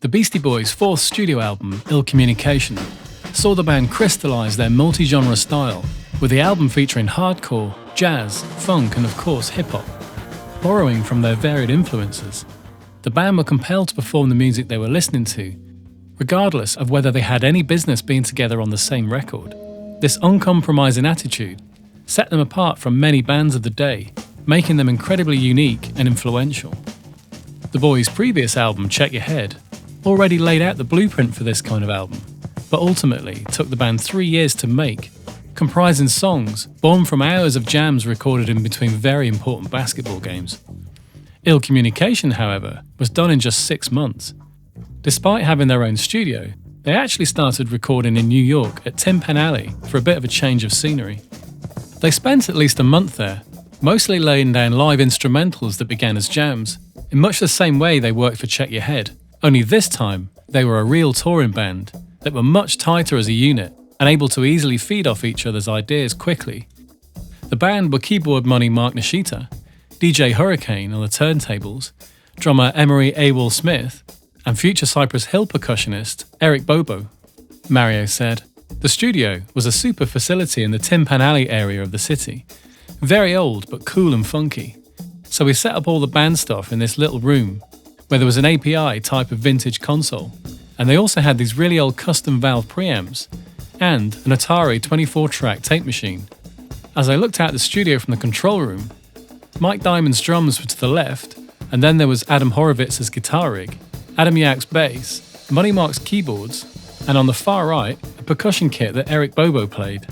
The Beastie Boys' fourth studio album, Ill Communication, saw the band crystallise their multi-genre style, with the album featuring hardcore, jazz, funk and of course hip-hop. Borrowing from their varied influences, the band were compelled to perform the music they were listening to, regardless of whether they had any business being together on the same record. This uncompromising attitude set them apart from many bands of the day, making them incredibly unique and influential. The Boys' previous album, Check Your Head, already laid out the blueprint for this kind of album, but ultimately took the band 3 years to make, comprising songs born from hours of jams recorded in between very important basketball games. Ill Communication, however, was done in just 6 months. Despite having their own studio, they actually started recording in New York at Tin Pan Alley for a bit of a change of scenery. They spent at least a month there, mostly laying down live instrumentals that began as jams, in much the same way they worked for Check Your Head, only this time they were a real touring band that were much tighter as a unit and able to easily feed off each other's ideas quickly. The band were keyboard money Mark Nishita, DJ Hurricane on the turntables, drummer Emery Awol Smith, and future Cypress Hill percussionist Eric Bobo. Mario said, "The studio was a super facility in the Tin Pan Alley area of the city. Very old but cool and funky. So we set up all the band stuff in this little room where there was an API type of vintage console, and they also had these really old custom valve preamps and an Atari 24-track tape machine. As I looked out the studio from the control room, Mike Diamond's drums were to the left, and then there was Adam Horowitz's guitar rig, Adam Yauch's bass, Money Mark's keyboards, and on the far right, a percussion kit that Eric Bobo played.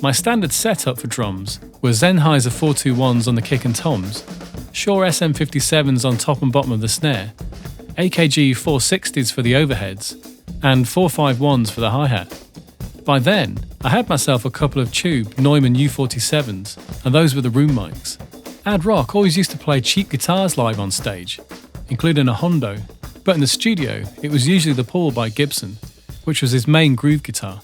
My standard setup for drums were Sennheiser 421s on the kick and toms, Shure SM57s on top and bottom of the snare, AKG 460s for the overheads, and 451s for the hi-hat. By then, I had myself a couple of tube Neumann U47s, and those were the room mics. Ad Rock always used to play cheap guitars live on stage, including a Hondo, but in the studio it was usually the Paul by Gibson, which was his main groove guitar.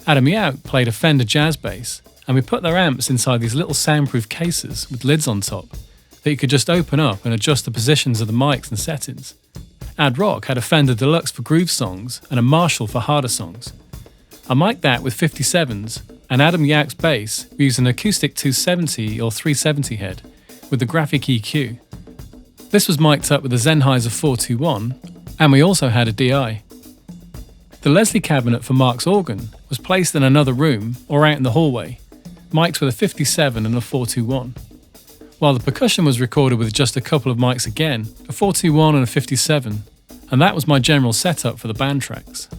Adam Yauch played a Fender jazz bass, and we put their amps inside these little soundproof cases with lids on top that you could just open up and adjust the positions of the mics and settings. Ad Rock had a Fender Deluxe for groove songs and a Marshall for harder songs. I mic'd that with 57s, and Adam Yauch's bass used an acoustic 270 or 370 head with the graphic EQ. This was mic'd up with a Sennheiser 421, and we also had a DI. The Leslie cabinet for Mark's organ was placed in another room or out in the hallway, mic'd with a 57 and a 421. While the percussion was recorded with just a couple of mics again, a 421 and a 57, and that was my general setup for the band tracks.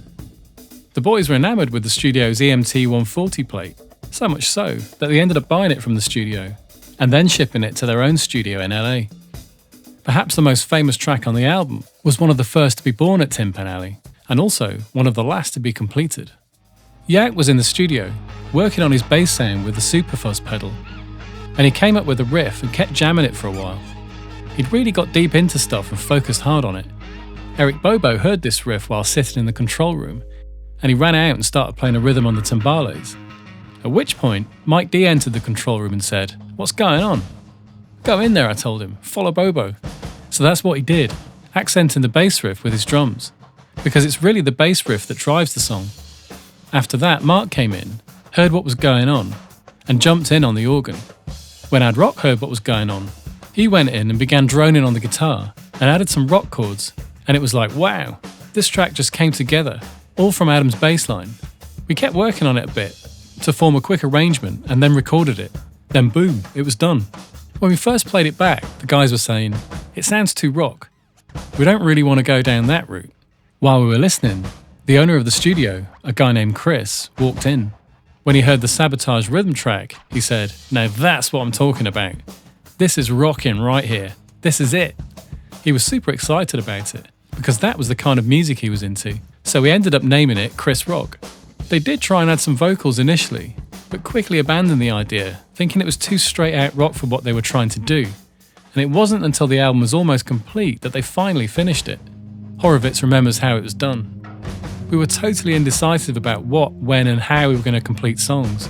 The boys were enamoured with the studio's EMT 140 plate, so much so that they ended up buying it from the studio and then shipping it to their own studio in LA. Perhaps the most famous track on the album was one of the first to be born at Tin Pan Alley, and also one of the last to be completed. Yauch was in the studio, working on his bass sound with the Super Fuzz pedal, and he came up with a riff and kept jamming it for a while. He'd really got deep into stuff and focused hard on it. Eric Bobo heard this riff while sitting in the control room, and he ran out and started playing a rhythm on the timbales. At which point, Mike D entered the control room and said, "What's going on?" "Go in there," I told him, "follow Bobo." So that's what he did, accenting the bass riff with his drums, because it's really the bass riff that drives the song. After that, Mark came in, heard what was going on, and jumped in on the organ. When Ad Rock heard what was going on, he went in and began droning on the guitar and added some rock chords, and it was like, wow, this track just came together, all from Adam's bass line. We kept working on it a bit to form a quick arrangement and then recorded it. Then boom, it was done. When we first played it back, the guys were saying, "It sounds too rock. We don't really want to go down that route." While we were listening, the owner of the studio, a guy named Chris, walked in. When he heard the Sabotage rhythm track, he said, "Now that's what I'm talking about. This is rocking right here. This is it." He was super excited about it, because that was the kind of music he was into, so we ended up naming it Chris Rock. They did try and add some vocals initially, but quickly abandoned the idea, thinking it was too straight out rock for what they were trying to do. And it wasn't until the album was almost complete that they finally finished it. Horowitz remembers how it was done. We were totally indecisive about what, when and how we were going to complete songs.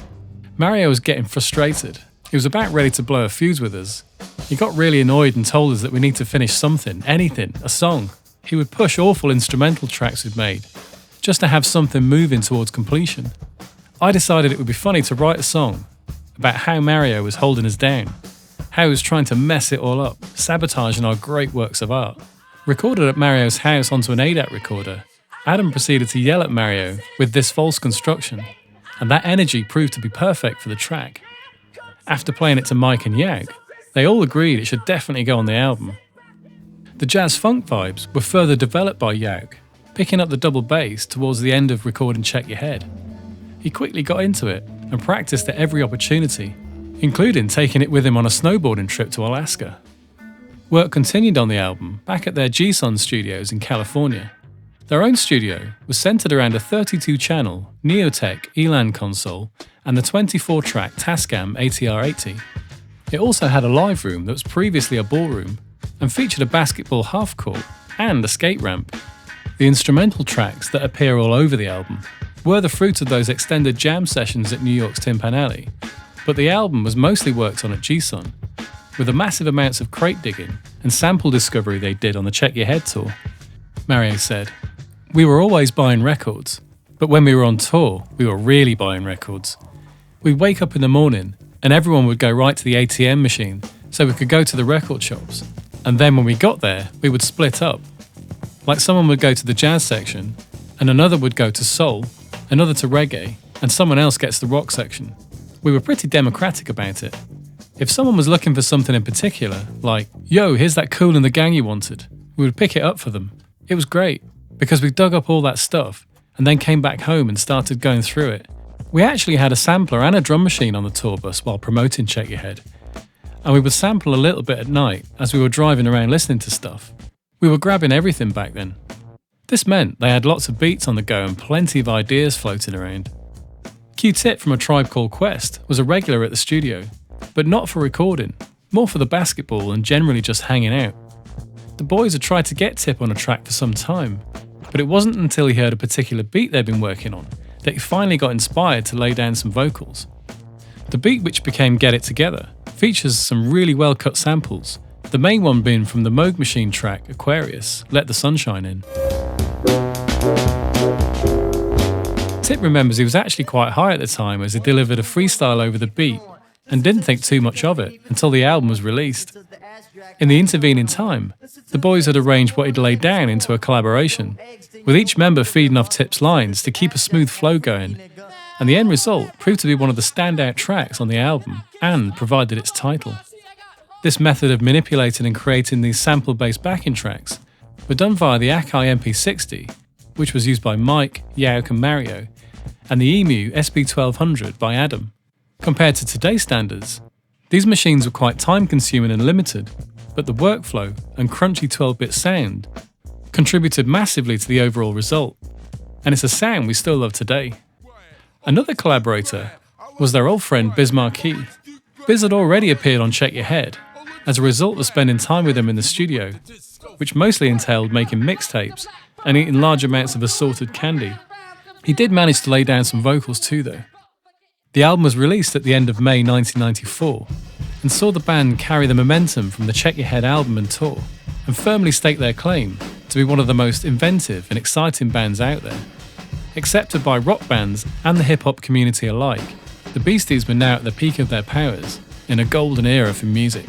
Mario was getting frustrated. He was about ready to blow a fuse with us. He got really annoyed and told us that we need to finish something, anything, a song. he would push awful instrumental tracks we'd made, just to have something moving towards completion. I decided it would be funny to write a song about how Mario was holding us down, how he was trying to mess it all up, sabotaging our great works of art. Recorded at Mario's house onto an ADAT recorder, Adam proceeded to yell at Mario with this false construction, and that energy proved to be perfect for the track. After playing it to Mike and Yaug, they all agreed it should definitely go on the album. The jazz funk vibes were further developed by Yaug, picking up the double bass towards the end of recording Check Your Head. He quickly got into it and practiced at every opportunity, including taking it with him on a snowboarding trip to Alaska. Work continued on the album back at their GSON studios in California. Their own studio was centered around a 32-channel Neotech Elan console and the 24-track Tascam ATR-80. It also had a live room that was previously a ballroom and featured a basketball half-court and a skate ramp. The instrumental tracks that appear all over the album were the fruit of those extended jam sessions at New York's Tin Pan Alley, but the album was mostly worked on at GSON, with the massive amounts of crate digging and sample discovery they did on the Check Your Head tour. Mario said, "We were always buying records, but when we were on tour, we were really buying records. We'd wake up in the morning and everyone would go right to the ATM machine so we could go to the record shops. And then when we got there, we would split up. Like someone would go to the jazz section, and another would go to soul, another to reggae, and someone else gets the rock section. We were pretty democratic about it. If someone was looking for something in particular, like, yo, here's that Kool and the Gang you wanted, we would pick it up for them. It was great, because we dug up all that stuff, and then came back home and started going through it. We actually had a sampler and a drum machine on the tour bus while promoting Check Your Head. And we would sample a little bit at night as we were driving around listening to stuff. We were grabbing everything back then. This meant they had lots of beats on the go and plenty of ideas floating around. Q-Tip from A Tribe Called Quest was a regular at the studio, but not for recording, more for the basketball and generally just hanging out. The boys had tried to get Tip on a track for some time, but it wasn't until he heard a particular beat they'd been working on that he finally got inspired to lay down some vocals. The beat, which became Get It Together, features some really well cut samples, the main one being from the Moog Machine track Aquarius, Let the Sunshine In. Tip remembers he was actually quite high at the time as he delivered a freestyle over the beat and didn't think too much of it until the album was released. In the intervening time, the boys had arranged what he'd laid down into a collaboration, with each member feeding off Tip's lines to keep a smooth flow going, and the end result proved to be one of the standout tracks on the album and provided its title. This method of manipulating and creating these sample-based backing tracks were done via the Akai MP60, which was used by Mike, Yaug and Mario, and the EMU SP1200 by Adam. Compared to today's standards, these machines were quite time-consuming and limited, but the workflow and crunchy 12-bit sound contributed massively to the overall result, and it's a sound we still love today. Another collaborator was their old friend Biz Marquis. Biz had already appeared on Check Your Head as a result of spending time with him in the studio, which mostly entailed making mixtapes and eating large amounts of assorted candy. He did manage to lay down some vocals too though. The album was released at the end of May 1994 and saw the band carry the momentum from the Check Your Head album and tour and firmly stake their claim to be one of the most inventive and exciting bands out there. Accepted by rock bands and the hip-hop community alike, the Beasties were now at the peak of their powers in a golden era for music.